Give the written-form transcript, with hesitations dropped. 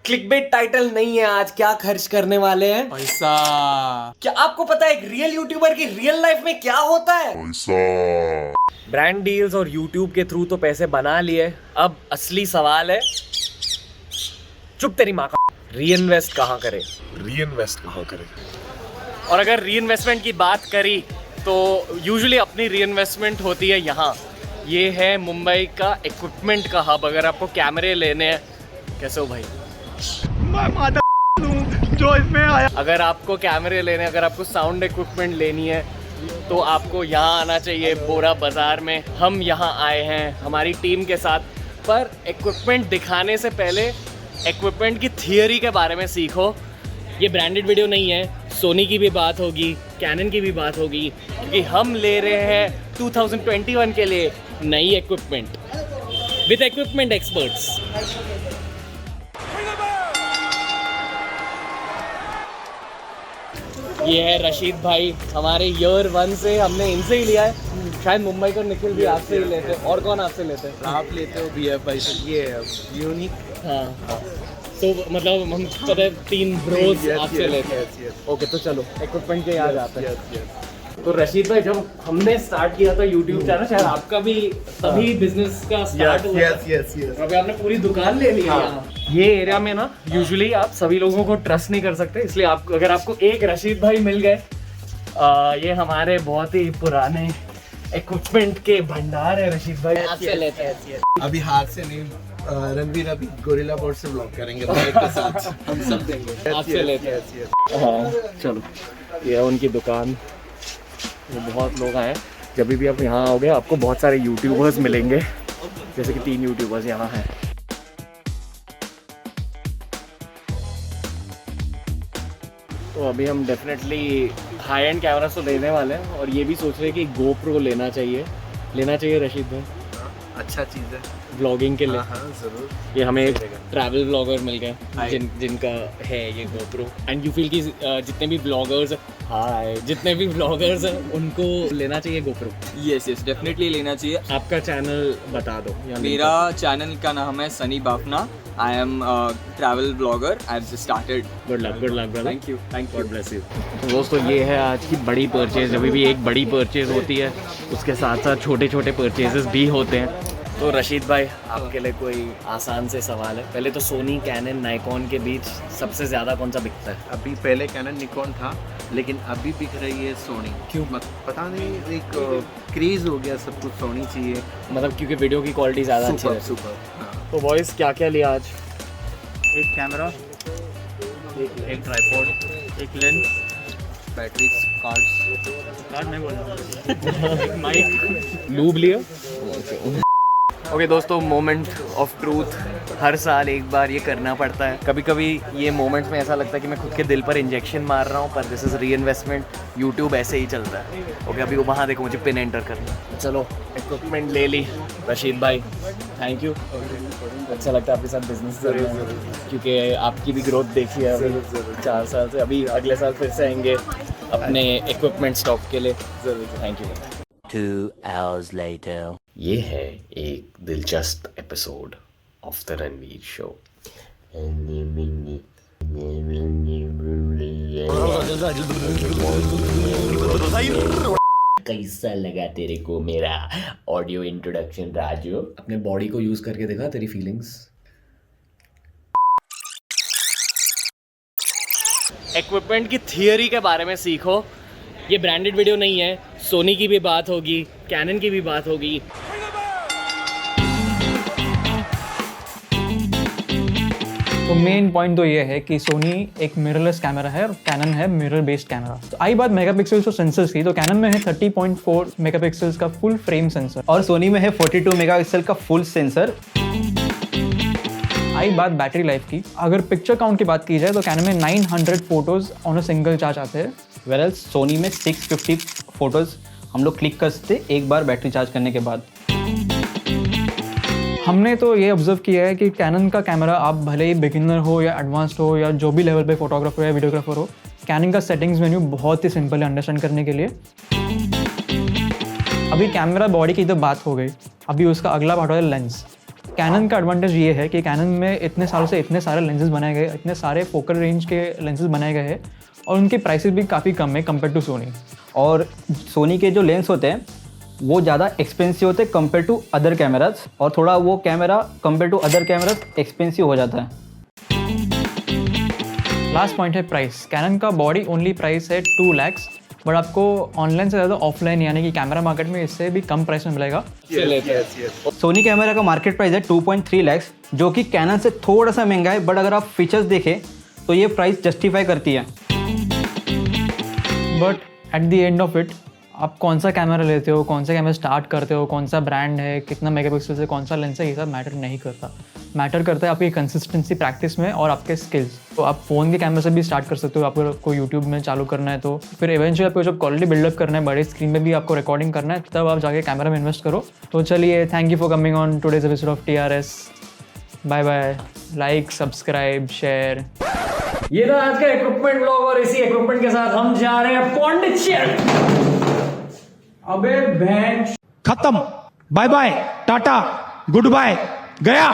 Clickbait title नहीं है आज, क्या खर्च करने वाले हैं पैसा। क्या आपको पता है एक रियल यूट्यूबर की रियल लाइफ में क्या होता है? पैसा। ब्रांड डील्स और यूट्यूब के थ्रू तो पैसे बना लिए, अब असली सवाल है, चुप तेरी माँ का, री इन्वेस्ट कहाँ करे? और अगर री इन्वेस्टमेंट की बात करी तो यूजुअली अपनी री इन्वेस्टमेंट होती है यहाँ। ये है मुंबई का इक्विपमेंट का हब। अगर आपको कैमरे लेने हैं, कैसे हो भाई? जो इसमें आया। अगर आपको कैमरे लेने, अगर आपको साउंड इक्विपमेंट लेनी है तो आपको यहाँ आना चाहिए, बोरा बाजार में। हम यहाँ आए हैं हमारी टीम के साथ, पर इक्विपमेंट दिखाने से पहले इक्विपमेंट की थियरी के बारे में सीखो। ये ब्रांडेड वीडियो नहीं है, सोनी की भी बात होगी, कैनन की भी बात होगी, क्योंकि हम ले रहे हैं 2021 के लिए नई इक्विपमेंट विद इक्विपमेंट एक्सपर्ट्स। ये है रशीद भाई, हमारे ईयर 1 से हमने इनसे ही लिया है। शायद मुंबई को निखिल भी आपसे ही लेते हैं। और कौन आपसे लेते हैं? आप लेते हो BF भाई से, ये यूनिक। हाँ, तो मतलब हम पता है 3 ब्रोज आपसे लेते हैं। ओके, तो चलो इक्विपमेंट के याद आते हैं। तो रशीद भाई, जब हमने स्टार्ट किया था यूट्यूब चैनल, शायद आपका भी तभी बिजनेस का स्टार्ट हुआ था। अभी आपने पूरी दुकान ले ली है यहाँ। ये एरिया में ना यूजुअली आप सभी लोगों को ट्रस्ट नहीं कर सकते, इसलिए आप अगर आपको एक रशीद भाई मिल गए, ये हमारे बहुत ही पुराने इक्विपमेंट के भंडार है रशीद भाई, आपसे लेते हैं। अभी हाथ से नहीं, रणवीर अभी गोरिल्ला बोर्ड से ब्लॉग करेंगे बाइक के साथ, हम सब देंगे। आपसे लेते हैं। हाँ चलो, ये है उनकी दुकान। वो बहुत लोग आए, जब भी आप यहाँ आओगे आपको बहुत सारे यूट्यूबर्स मिलेंगे, जैसे कि 3 यूट्यूबर्स यहाँ हैं। तो अभी हम डेफिनेटली हाई एंड कैमरा तो लेने वाले हैं, और ये भी सोच रहे हैं कि GoPro लेना चाहिए रशीद भाई, अच्छा चीज़ है व्लॉगिंग के लिए। हाँ जरूर। ये हमें एक ट्रैवल ब्लॉगर मिल गए जिनका है ये GoPro, एंड यू फील कि जितने भी ब्लॉगर्स हैं उनको लेना चाहिए GoPro। यस डेफिनेटली लेना चाहिए। आपका चैनल बता दो। मेरा चैनल का नाम है Sunny Bafna. I am travel blogger. I have started. Good luck brother. Thank you God bless you. दोस्तों, ये है आज की बड़ी परचेज। जब भी एक बड़ी परचेज होती है उसके साथ साथ छोटे छोटे परचेजेस भी होते हैं। तो रशीद भाई, आपके लिए कोई आसान से सवाल है। पहले तो सोनी, कैनन, नाइकॉन के बीच सबसे ज़्यादा कौन सा बिकता है? अभी पहले कैनन निकॉन था, लेकिन अभी बिक रही है सोनी। क्यों? पता नहीं, एक क्रेज हो गया, सब कुछ सोनी चाहिए। मतलब क्योंकि वीडियो की क्वालिटी ज़्यादा अच्छी है। सुपर। तो बॉयज़, क्या क्या लिया आज? एक कैमरा, एक ट्राइपॉड, एक लेंस, बैटरी, कार्ड नहीं बोलना, माइक, लूब लिया। ओके दोस्तों, मोमेंट ऑफ ट्रूथ। हर साल एक बार ये करना पड़ता है। कभी कभी ये मोमेंट्स में ऐसा लगता है कि मैं खुद के दिल पर इंजेक्शन मार रहा हूँ, पर दिस इज़ री इन्वेस्टमेंट। यूट्यूब ऐसे ही चलता है। ओके, अभी वहाँ देखो, मुझे पिन एंटर करना है। चलो, इक्विपमेंट ले ली। रशीद भाई, थैंक यू। अच्छा लगता है आपके साथ बिजनेस करना, क्योंकि आपकी भी ग्रोथ देखी है अभी 4 साल से। अभी अगले साल फिर से आएंगे अपने इक्विपमेंट स्टॉक के लिए। Thank you. 2 hours later. ये है एक दिलचस्प episode of the Ranveer show. कैसा लगा तेरे को मेरा ऑडियो इंट्रोडक्शन राजू? अपने बॉडी को यूज करके देखा, तेरी फीलिंग्स। इक्विपमेंट की थियरी के बारे में सीखो। ये ब्रांडेड वीडियो नहीं है, सोनी की भी बात होगी, कैनन की भी बात होगी। तो मेन पॉइंट तो ये है कि सोनी एक मिररलेस कैमरा है और कैनन है मिरर बेस्ड कैमरा। तो आई बात मेगापिक्सल्स और सेंसर्स की, तो कैनन में है 30.4 मेगापिक्सल्स का फुल फ्रेम सेंसर और सोनी में है 42 मेगापिक्सल का फुल सेंसर। आई बात बैटरी लाइफ की, अगर पिक्चर काउंट की बात की जाए तो कैनन में 900 photos on a single charge आते हैं, वेरएल्स सोनी में 650 फोटोज हम लोग क्लिक कर सकते एक बार बैटरी चार्ज करने के बाद। हमने तो ये ऑब्जर्व किया है कि कैनन का कैमरा, आप भले ही बिगिनर हो या एडवांस्ड हो या जो भी लेवल पे फोटोग्राफर या वीडियोग्राफर हो, कैनन का सेटिंग्स मेन्यू बहुत ही सिंपल है अंडरस्टैंड करने के लिए। अभी कैमरा बॉडी की तो बात हो गई, अभी उसका अगला पार्ट है लेंस। कैनन का एडवांटेज ये है कि कैनन में इतने सालों से इतने सारे लेंसेज बनाए गए, इतने सारे फोकल रेंज के लेंसेज बनाए गए हैं और उनकी प्राइसेस भी काफ़ी कम है कंपेयर टू सोनी। और सोनी के जो लेंस होते हैं वो ज़्यादा एक्सपेंसिव होते हैं कंपेयर टू अदर कैमराज, और थोड़ा वो camera compare to other cameras expensive हो जाता है। लास्ट पॉइंट है प्राइस। कैनन का बॉडी ओनली प्राइस है 2 लाख, बट आपको ऑनलाइन से ज़्यादा ऑफलाइन यानी कि कैमरा मार्केट में इससे भी कम प्राइस में मिलेगा। सोनी कैमरा का मार्केट प्राइस है 2.3 लाख, जो कि कैनन से थोड़ा सा महंगा है, बट अगर आप फीचर्स देखें तो ये प्राइस जस्टिफाई करती है। But at the end of it आप कौन सा कैमरा लेते हो, कौन सा कैमरा स्टार्ट करते हो, कौन सा ब्रांड है, कितना मेगापिक्सल से कौन सा लेंस है, ये सब मैटर नहीं करता। मैटर करता है आपकी कंसिस्टेंसी प्रैक्टिस में और आपके स्किल्स। तो आप फ़ोन के कैमरे से भी स्टार्ट कर सकते हो, आपको यूट्यूब में चालू करना है तो फिर इवेंचुअली आपको जब क्वालिटी बिल्डअप करना है, बड़े स्क्रीन में भी आपको रिकॉर्डिंग करना है, तब आप जाके कैमरा में इन्वेस्ट करो। तो चलिए, thank you for coming on today's episode of TRS। Bye bye, like, subscribe, share. ये था आज का इक्विपमेंट ब्लॉग और इसी इक्विपमेंट के साथ हम जा रहे हैं पौंडीचेरी। अबे बहन खत्म, bye bye, tata, goodbye, गया।